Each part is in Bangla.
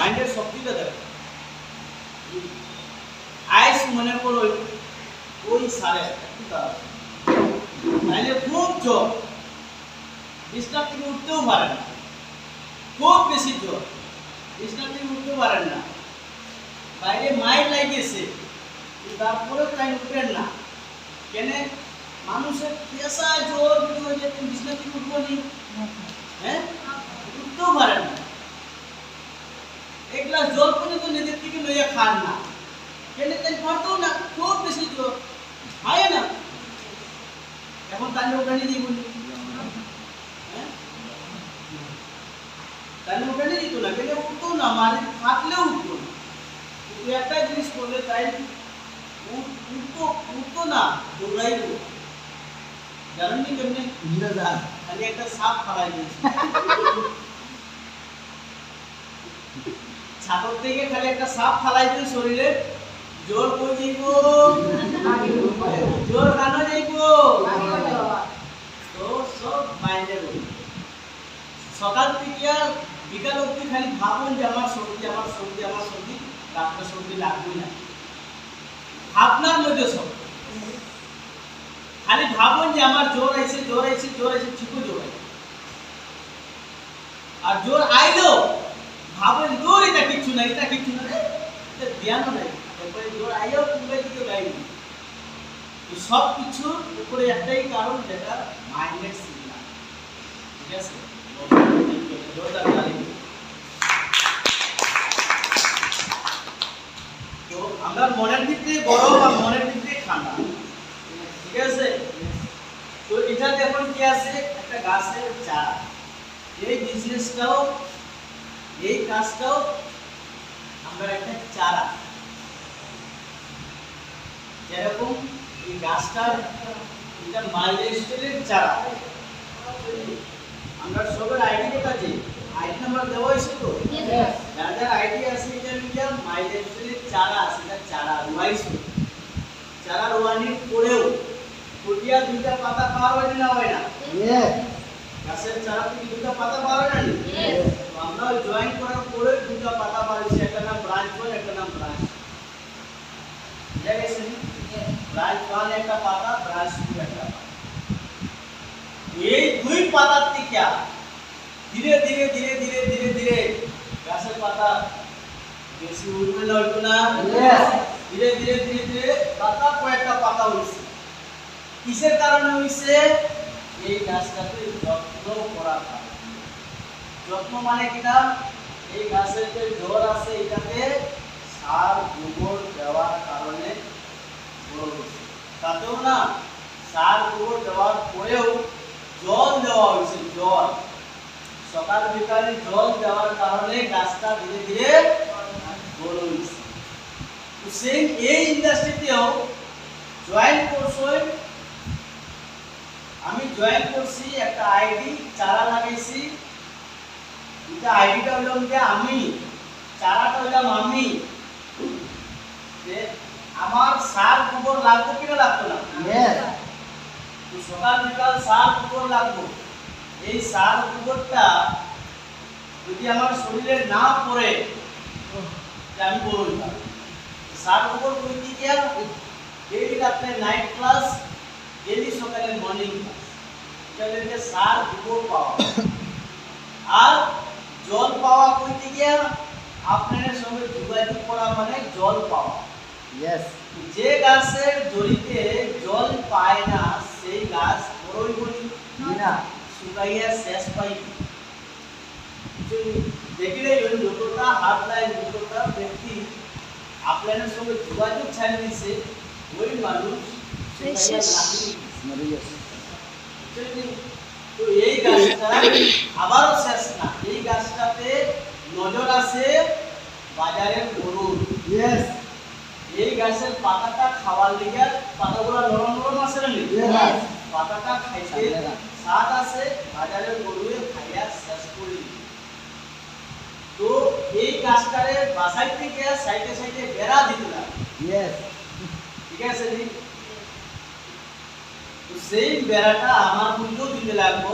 মাইন্ডের শক্তিটা দেখো। আইস মনে করো ওই সারে তাইলে খুব জোর, বিছনা থেকে উঠতেও পারে না, খুব বেশি জোর, বিছনা থেকে উঠতে পারেন না, বাইরে মাইল লাগিয়েছে, তারপরে তাই উঠবেন না কেন? মানুষের পেশা জোর যে তুমি বিছনা থেকে উঠবো নি, হ্যাঁ উঠতেও পারেন না। এক গ্লাস জল পর্যন্ত নিজের থেকে লইয়া খান না কেন? তাই পারতেও না, খুব বেশি জোর হয় না। এখন তাহলে ওখানে দিয়ে বলি, হ্যাঁ তাহলে ওখানে দিত না কেন? উঠতো না, মারি থাকলেও উঠতো না। কিন্তু একটা জিনিস করলে তাই উঠতো না, দৌড়াইব। জানেন নি কেমনে? খালি একটা সাপ ফালাই দিয়েছে ছাদর থেকে, খালি একটা সাপ ফালাই দিয়ে শরীরে জোর কই যাইব, জোর কানো যাইব। তো সব মাইন্ডের সকাল থেকে বিকাল অব্দি খালি ভাবুন যে আমার সর্দি, আমার সর্দি, আমার সর্দি, রাত্রে সর্দি লাগবে না, ভাবনার মধ্যে সব। খালি ভাবুন যে আমার জ্বর আইছে, জ্বর আইছে, জ্বর আইছে, ঠিকই জ্বর আইছে। আর জ্বর আইলো ভাবেন দূর এটা কিছু না, এটা কিছু না, এটা ধ্যানও নাই। তারপরে জ্বর আইও পুরো দিকে গাইনি। তো সব কিছুর উপরে একটাই কারণ, যেটা মাইন্ডের সিগন্যাল। ঠিক আছে? তো আমরা মনের ভিতরে গরম আর মনের ভিতরে ঠান্ডা। ঠিক আছে? তো এটা দেখুন কি আছে, একটা গাছের চারা। এই বিজনেসটাও, এই কাজটাও আমরা একটা চারা, যেরকম এই গাছটার এটা মাইলস্টোনের চারা। আমরা সবার আইডি কোথা যে আইডি নাম্বার দেওয়া হয়েছে তো, যার যার আইডি আছে এটা লিখে মাইলস্টোনের চারা আছে, এটা চারা রোয়াইছে। চারা রোয়ানির পরেও কুটিয়া দুইটা পাতা পাওয়া হয় না, হয় না? গাছের চারা থেকে দুইটা পাতা পাওয়া হয় না? তো আমরা জয়েন করার পরে দুইটা পাতা পাইছি, একটা নাম ব্রাঞ্চ 1, একটা নাম ব্রাঞ্চ 2। বুঝা গেছে? ব্রাঞ্চ 1 একটা পাতা, ব্রাঞ্চ 2 একটা পাতা। এই দুই পাতার থেকে ধীরে ধীরে ধীরে ধীরে ধীরে ধীরে গাছের পাতা বেশি উঠবে না, উঠবে না? ধীরে ধীরে ধীরে ধীরে পাতা, কয়েকটা পাতা হইছে। কিসের কারণে হইছে? এই গাছটাকে যত্ন করা হয়। যত্ন মানে কিনা? এই গাছের যে জোর আছে এটাতে সার গোবর দেওয়ার কারণে বড় হয়েছে। তাতেও না, সার গোবর দেওয়ার পরেও জল দেওয়া হয়েছে, জল সকাল বিকালে জল দেওয়ার কারণে গাছটা ধীরে ধীরে বড় হয়েছে। তো সেই এই ইন্ডাস্ট্রিতেও জয়েন করছে, আমি জয়েন করছি, একটা আইডি চারা লাগাইছি। এটা আইডিটা হলো যে আমি, চারাটা হলাম আমি। যে আমার সার গোবর লাগবে কিনা লাগতো না? তো সকাল বিকাল সার গোবর লাগবে। এই সার গোবরটা যদি আমার শরীরে না পড়ে আমি বড় হইতাম। সার গোবর বলতে গিয়া ডেইলি রাত্রে নাইট ক্লাস, ডেইলি সকালে মর্নিং ক্লাস, এটা হচ্ছে সার গোবর পাওয়া। আর জল পাওয়া কইতে গিয়া আপনাদের সঙ্গে যোগাযোগ করা মানে জল পাওয়া। যে গাছের জড়িতে জল পায় না সেই গাছ বড়ই বলি না, শুকাইয়া শেষ পাই। দেখিলে যতটা হাত লাইন, যতটা ব্যক্তি আপনাদের সঙ্গে যোগাযোগ ছাড়ি দিছে, ওই মানুষ তো এই গাছটা আবারও শেষ না। এই গাছটাতে নজর আছে বাজারের গরুর। এই গাছের পাতাটা খাওয়ার লিগে, পাতাগুলো নরম নরম আছে না, পাতাটা খাইতে স্বাদ আছে, বাজারের গরুয়ে খাইয়া শেষ করি। তো এই গাছটারে বাসাইতে গিয়া সাইডে সাইডে বেড়া দিতে লাগে। ঠিক আছে? তো সেই বেড়াটা আমার মূল্য দিতে লাগবো,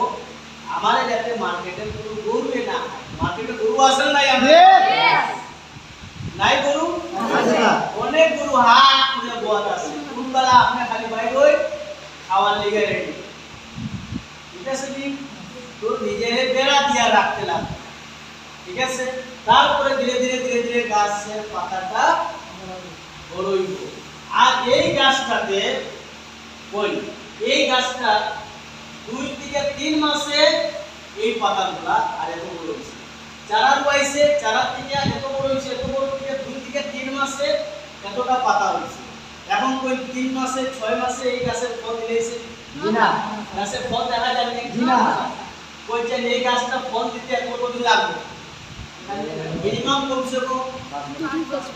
আমার যাতে মার্কেটে কোনো গরু না, মার্কেটে গরু আসেন নাই। হা করে বত আছে কোনবেলা আপনি খালি বাইর হই খাওয়ার লেগে রেডি ঠিক আছে নি তো নিজেরে বেড়া দিয়া রাখতে লাগবে ঠিক আছে তারপরে ধীরে ধীরে ধীরে ধীরে গাছের পাতাটা বড় হইব আর এই গাছটাতে কই এই গাছটা 2 থেকে 3 মাসে এই পাতাগুলা আর এত বড় হইছে চারা রুয়াইছে চারা থেকে এত বড় হইছে এত বড় থেকে 2 থেকে 3 মাসে এতটা পাতা হইছে এখন কই 3 মাসে 6 মাসে এই গাছের ফল দিয়েছে জি না গাছের ফল দেখা যায় না জি না কই যে এই গাছটা ফল দিতে কতদিন লাগবে মিনিমাম কমসে কম 5 বছর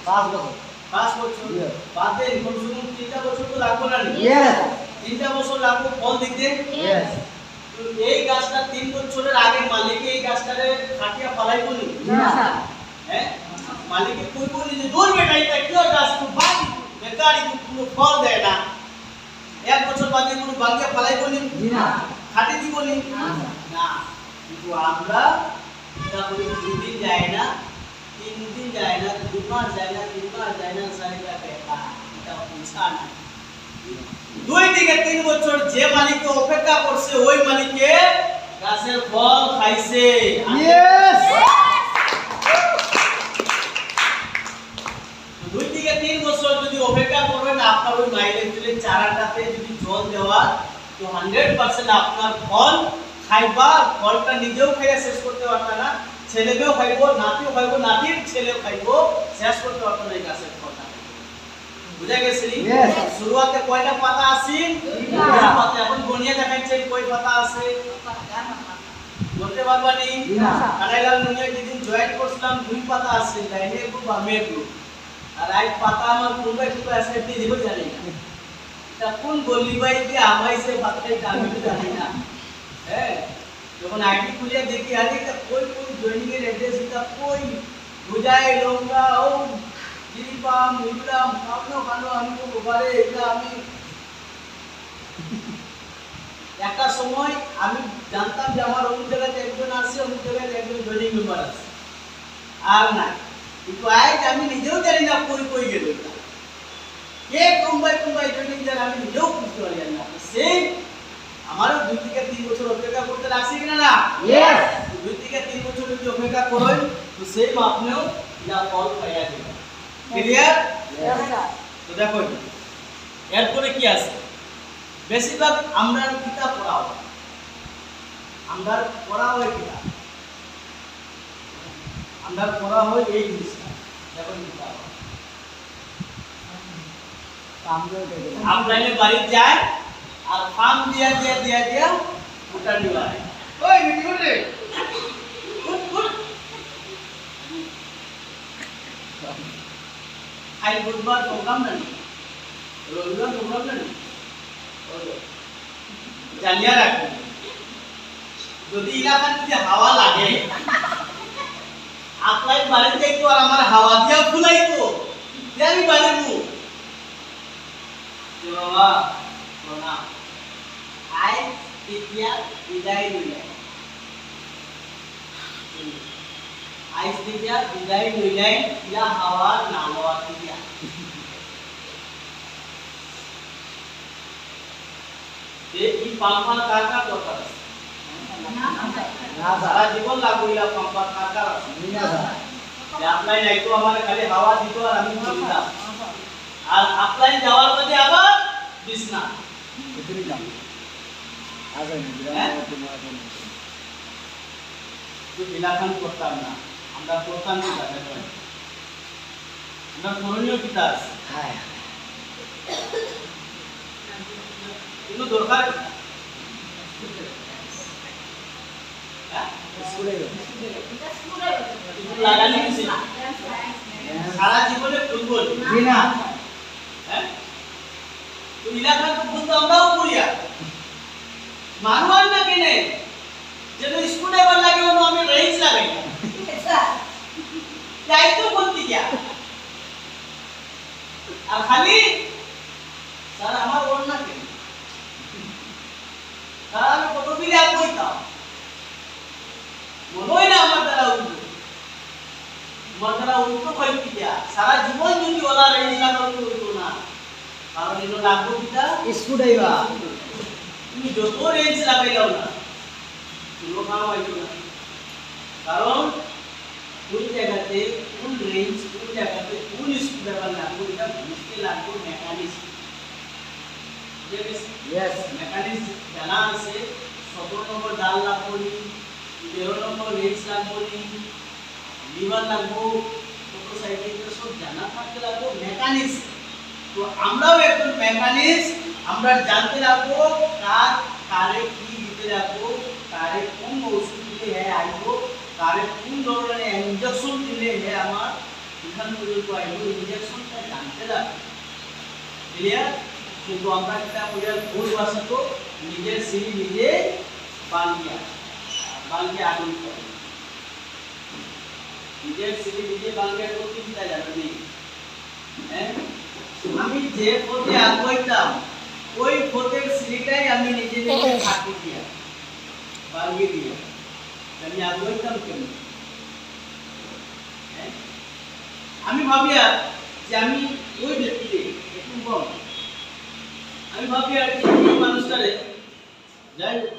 5 বছর বাদে কমসে কম 3 বছর তো লাগবে না ইয়েস 3 বছর লাগবে ফল দিতে ইয়েস তো এই গাছটা 3 বছরের আগে মালিক এই গাছটারে কাটিয়া ফলাই বলি না হ্যাঁ মালিককে কই বলি যে দূর বেটা এটা কি গাছ তো বাকি বেকারি কোনো ফল দেয় না 1 বছর বাদে কোনো বাকিয়া ফলাই বলি জি না খাটি দি বলি না কিন্তু আমরা এটা বলি 2 দিন যায় না 3 দিন যায় না 2 মাস যায় না 3 মাস যায় না সারিটা বেটা এটা পৌঁছা না 2 থেকে 3 বছর যে মালিককে অপেক্ষা করছে ওই মালিককে গাছের ফল খাইছে ইয়েস 2 থেকে 3 বছর যদি অপেক্ষা করবেন আপনার ওই মাইলেজের চারাটাতে যদি জল দেওয়া তো 100% আপনার ফল খাইবা ফলটা নিজেও খাইয়া শেষ করতে পারবে না ছেলেমেও খাইবো নাতিও খাইবো নাতির ছেলেও খাইবো শেষ করতে পারবে না এই গাছের ফলটা বুঝা গেছে নি শুরুতে কয়টা পাতা আছে দুইটা পাতা এখন গনিয়া দেখাইছে কয় পাতা আছে বলতে পারবা নি কানাইলাল নুনিয়া যেদিন জয়েন করছিলাম 2 পাতা আছে লাইনে একটু বামে একটু আর এই পাতা আমার কোনটা কোনটা আছে আপনি দেখো জানি না এটা কোন গলি বাই দিয়ে আমাইছে পাতাই আমি তো জানি না হ্যাঁ যখন আইডি খুলে দেখি আরে এটা কই জয়েনিং এর অ্যাড্রেস এটা কই বুঝাই লোকরা ও দিপা মিলাম কানো কানো আমি তো ওবারে এটা আমি একটা সময় আমি জানতাম যে আমার অন্য জায়গাতে একজন আছে অন্য জায়গাতে একজন জয়েনিং মেম্বার আছে আর না কিন্তু আজ আমি নিজেও জানি না কই গেল এটা কে কোম্পাই জয়েনিং যার আমি নিজেও বুঝতে পারি না সেই আমারও 2 থেকে 3 বছর অপেক্ষা করতে লাগছে কিনা না ইয়েস 2 থেকে 3 বছর যদি অপেক্ষা করেন তো সেই আপনিও যা ফল পাইয়া যাবেন ক্লিয়ার তো দেখো এরপরে কি আছে বেশিরভাগ আমরা কিতাব পড়া হয় আমরা পড়া হয় কিতাব আমরা পড়া হয় এই জিনিসটা দেখো কিতাব আপনার বাড়ি যায় আর ফার্ম দিয়া উঠা নিবা ওই মিটি করে আই বুধবার প্রোগ্রাম না রবিবার প্রোগ্রাম না জানিয়া রাখবেন যদি এলাকার যদি হাওয়া লাগে আপনার বাড়িতে যাইতো আর আমার হাওয়া দিয়া ফুলাইতো যে আমি বাড়িবো বাবা প্রণাম আই তেতিয়া বিদায় লইলে আইস তেতিয়া বিদায় লইলে ইয়া হাওয়া না লওয়া দিয়া এই পাম্পা কাকা দরকার আছে না সারা জীবন লাগবে ইয়া পাম্পা কাকা আছে না যে আপনাই নাই তো আমার খালি হাওয়া দিত আর আমি চলতাম আর আপনাই যাওয়ার পথে আবার বিছনা ভিতরে যাও আগে তো ইলাকান করতাম না আমরা করতাম কি জানেন আমরা করণীয় কিতা আছে হ্যাঁ কিন্তু দরকার স্কুলে লাগানি কিছু সারা জীবনে ফুটবল জি না হ্যাঁ তো ইলাকান তো ফুটবল আমরাও করিয়া মানবার না কেনে যেন স্কুলে বার লাগে ওনো আমি রেঞ্জ লাগাই তাই তো বলতে গিয়া আর খালি স্যার আমার ওর না কেন স্যার আমি কত বিলে আর কইতাম মনেই না আমার দ্বারা উঠবে তোমার দ্বারা উল্টো হয় কিটা সারা জীবন যদি ওলা রেঞ্জ লাগানো হইতো না কারণ এগুলো লাগবো কিটা স্ক্রু ড্রাইভার তুমি যত রেঞ্জ লাগাইলাও না কোনো কাম হইতো না কারণ কোন জায়গাতে কোন রেঞ্জ কোন জায়গাতে কোন স্ক্রু ড্রাইভার লাগবো এটা বুঝতে লাগবো মেকানিজম ইয়েস মেকানিজম জানা আছে 17 নম্বর ডাল লাগবো 13 নম্বর রেঞ্জ লাগবো লিভার লাগবো মোটরসাইকেল সব জানা থাকতে লাগবো মেকানিজম তো আমরাও একজন মেকানিজম আমরা জানতে লাগবো কারে কি দিতে লাগবো কারে কোন ওষুধ দিলে হ্যাঁ আইবো কারে কোন ধরনের ইনজেকশন দিলে হ্যাঁ আমার এখান পর্যন্ত আইবো ইনজেকশনটা জানতে লাগবে ক্লিয়ার কিন্তু আমরা একটা পরিবার ভুল ভাষা তো নিজের সিঁড়ি নিজে বানিয়ে আগুন করে নিজের সিঁড়ি নিজে বানিয়ে করতে চিন্তা যাবে নেই হ্যাঁ আমি যে পথে আগাইতাম ওই পথের সিঁড়িটাই আমি নিজে নিজে ফাঁকি দিয়া বানিয়ে দিয়া আমি আগাইতাম কেন আমি ভাবিয়া যে আমি ওই ব্যক্তিকে একটু বল আমি ভাবি আর কি এই মানুষটারে যাই হোক